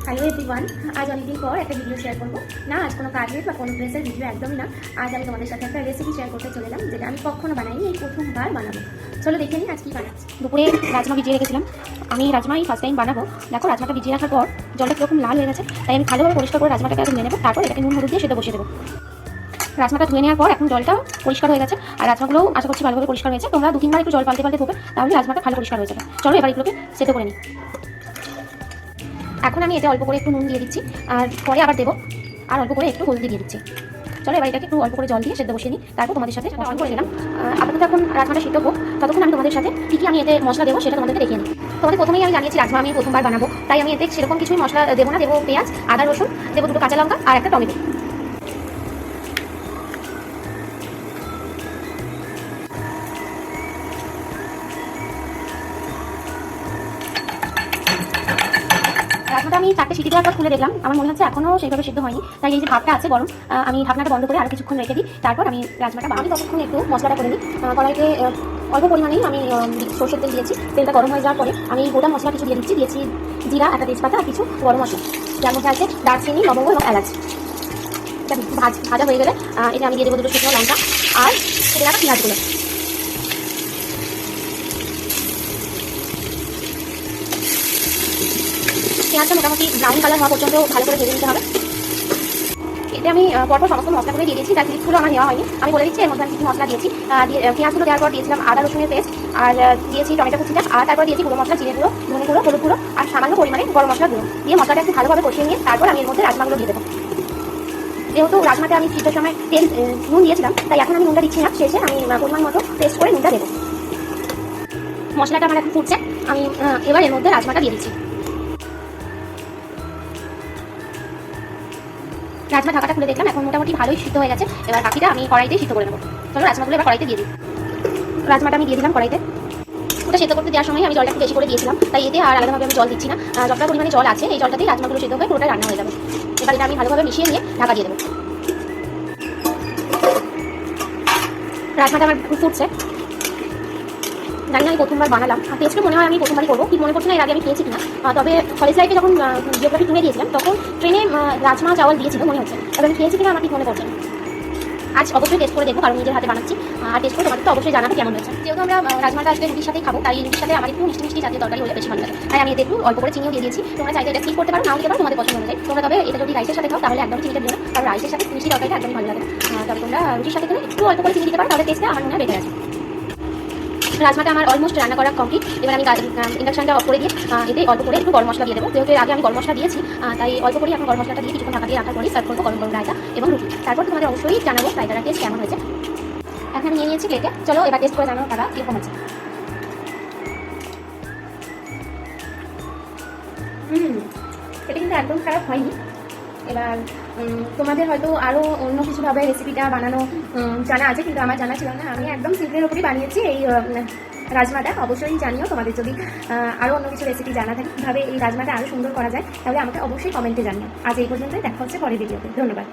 Hello everyone, আজ অনেকদিন পর একটা ভিডিও শেয়ার করবো না। আজ কোনো কাজের বা কোনো ড্রেসের ভিডিও একদমই না। আজ আমি তোমাদের সাথে একটা রেসিপি শেয়ার করতে চলে এলাম, যেটা আমি কখনো বানাইনি, এই প্রথমবার বানাবো। চলো দেখে নিই আজ কি বানাচ্ছি। দুপুরে রাজমা ভিজিয়ে রেখেছিলাম। আমি রাজমাই ফার্স্ট টাইম বানাবো। দেখো রাজমাটা ভিজিয়ে রাখার পর জলটা কীরকম লাল হয়ে গেছে, তাই আমি ভালোভাবে পরিষ্কার করে রাজমাটাকে আগে ধুয়ে নেবো। তারপর এটাকে নুন হলুদ দিয়ে সেটা বসিয়ে দেবো। রাজমাটা ধুয়ে নেওয়ার পর এখন জলটা পরিষ্কার হয়ে গেছে, আর রাজমাগুলোও আশা করছি ভালোভাবে পরিষ্কার হয়েছে। তোমরা 2-3 বার একটু জল পাল্টে পাল্টে ধোবে, তাহলে রাজমাটা ভালো পরিষ্কার হয়ে যাবে। চলো এবার এগুলোকে সেদ্ধ করে নিই। এখন আমি এতে অল্প করে একটু নুন দিয়ে দিচ্ছি, আর পরে আবার দেবো, আর অল্প করে একটু হলদি দিয়ে দিচ্ছি। চলো এবার এটাকে একটু অল্প করে জল দিয়ে সেদ্ধ বসিয়ে নিই। তারপর তোমাদের সাথে অন করে দিলাম। আপাতত এখন রাজমাটা সিদ্ধ হোক, ততক্ষণ আমি তোমাদের সাথে কী আমি এতে মশলা দেবো সেটা তোমাদেরকে দেখিয়ে নিই। তোমাদের প্রথমেই আমি জানিয়েছি রাজমা আমি প্রথমবার বানাবো, তাই আমি এতে সেরকম কিছুই মশলা দেবো না। দেবো পেঁয়াজ, আদা, রসুন, দেবো 2টো কাঁচা লঙ্কা আর একটা টমেটো। রাজমাটা আমি 4টে সিটি দেওয়ার পর খুলে দেখলাম, আমার মনে হচ্ছে এখনও সেইভাবে সিদ্ধ হয়নি। তাই এই যে ভাতটা আছে গরম, আমি ঢাকনাটা বন্ধ করে আরও কিছুক্ষণ রেখে দিই। তারপর আমি রাজমাটা আমি ততক্ষণ একটু মশলাটা করে নিই। কড়াইতে অল্প পরিমাণেই আমি সরষের তেল দিয়েছি। তেলটা গরম হয়ে যাওয়ার পরে আমি গোটা মশলা কিছু দিয়ে দিয়েছি জিরা, একটা তেজপাতা আর কিছু গরম মশলা, যার মধ্যে আছে দারচিনি, লবঙ্গ এবং এলাচ। এটা ভাজা হয়ে গেলে এটা আমি দিয়ে দেবো 2টো শুকনো লঙ্কা আর কেটে রাখা পেঁয়াজগুলো। পেঁয়াজটা মোটামুটি ব্রাউন কালার হওয়া পর্যন্ত ভালো করে ভেজে নিতে হবে। এতে আমি পরপর সমস্ত মশলাগুলো দিয়ে দিয়েছি, যার ক্লিপগুলো আমার নেওয়া হয়নি। আমি বলে দিচ্ছি এর মধ্যে আমি কিছু মশলা দিয়েছি। পেঁয়াজগুলো দেওয়ার পর দিয়েছিলাম আদা রসুনের পেস্ট, আর দিয়েছি টমেটো কুচিটা, আর তারপর দিয়েছি গুঁড়ো মশলা, জিরে গুঁড়ো, ধনে গুঁড়ো, হলুদ গুঁড়ো আর সামান্য পরিমাণে গরম মশলা গুঁড়ো দিয়ে মশলাটা একটু ভালোভাবে কষিয়ে নিয়ে তারপর আমি এর মধ্যে রাজমাগুলো দিয়ে দেবো। যেহেতু রাজমাতে আমি সিদ্ধর সময় নুন দিয়েছিলাম, তাই এখন আমি নুনটা দিচ্ছি না, শেষে আমি পরিমাণ মতো টেস্ট করে নুনটা দেবো। মশলাটা আমার এখন ফুটছে, আমি এবার এর মধ্যে রাজমাটা দিয়ে দিচ্ছি। রাজমা ঢাকাটা খুলে দেখলাম, এখন মোটামুটি ভালোই সিদ্ধ হয়ে গেছে। এবার বাকিটা আমি কড়াইতেই সিদ্ধ করে নেবো। চলো রাজমাগুলো এবার কড়াইতে দিয়ে দিই। রাজমাটা আমি দিয়ে দিলাম কড়াইতে। ওটা সেদ্ধ করতে দেওয়ার সময় আমি জলটা একটু বেশি করে দিয়েছিলাম, তাই এতে আর আলাদাভাবে আমি জল দিচ্ছি না। যতটা পরিমাণে জল আছে এই জলটাতেই রাজমাগুলো সিদ্ধ হয়ে পুরোটা রান্না হয়ে যাবে। এবার এটা আমি ভালোভাবে মিশিয়ে নিয়ে ঢাকা দিয়ে দেবো। রাজমাটা আমার ফুটছে। জানি না আমি প্রথমবার বানালাম, টেস্টও মনে হয় আমি প্রথমবারই করবো, ঠিক মনে করছি না এর আগে আমি খেয়েছি কিনা। তবে কলেজ লাইফে যখন জিওগ্রাফি ট্যুরে দিয়েছিলাম তখন ট্রেনে রাজমা চাওয়াল দিয়েছিল মনে হচ্ছে, তবে আমি খেয়েছি কিনা আমার ঠিক মনে পড়ছে না। আজ অবশ্যই টেস্ট করে দেখবো, কারণ নিজের হাতে বানাচ্ছি, আর টেস্ট করে তোমাদের তো অবশ্যই জানাবো কেমন হয়েছে। যেহেতু আমরা রাজমাটা আজকে রুটির সাথেই খাবো, তাই রুটির সাথে আমার একটু মিষ্টি মিষ্টি জাতীয় তরকারি হলে বেশি ভালো লাগে, তাই আমি এতে একটু অল্প করে চিনিও দিয়ে দিয়েছি। তোমরা চাইলে এটা স্কিপ করতে পারো, নাও দিতে পারো, তোমাদের পছন্দ অনুযায়ী। তোমরা তবে এটা যদি রাইসের সাথে খাও তাহলে একদম চিনিটা দিও না, কারণ রাইসের সাথে মিষ্টি তরকারিটা একদমই ভালো লাগে। তবে তোমরা রুটির সাথে খেলে একটু অল্প করে চিনি দিতে পারো, তাহলে টেস্টটা আমার মনে হয় বেটার আছে। রাজমাটা আমার অলমোস্ট রান্না করা কমপ্লিট। এবার আমি ইন্ডাকশনটা অফ করে দিয়ে এতে অল্প করে একটু গরম মশলা দিয়ে দেবো। যেহেতু আগে আমি গরম মশলা দিয়েছি, তাই অল্প করে এখন গরম মশলাটা দিয়ে কিছুক্ষণ ঢাকা দিয়ে রাখার পরে সার্ভ করবো গরম গরম রায়তা এবং রুটি। তারপর তোমাদের অবশ্যই জানাবো রায়তার টেস্ট কেমন হয়েছে। এখন আমি নিয়ে নিয়েছি প্লেটে, চলো এবার টেস্ট করে জানাবো তারা কীরকম হচ্ছে। এটা কিন্তু একদম খারাপ হয়নি। এবার তোমাদের হয়তো আরও অন্য কিছুভাবে রেসিপিটা বানানো জানা আছে, কিন্তু আমার জানা ছিল না। আমি একদম সিম্পলের উপরই বানিয়েছি এই রাজমাটা। অবশ্যই জানিও তোমাদের যদি আরও অন্য কিছু রেসিপি জানা থাকে, কীভাবে এই রাজমাটা আরও সুন্দর করা যায়, তাহলে আমাকে অবশ্যই কমেন্টে জানিও। আজ এই পর্যন্তই, দেখা হচ্ছে পরের ভিডিওতে। ধন্যবাদ।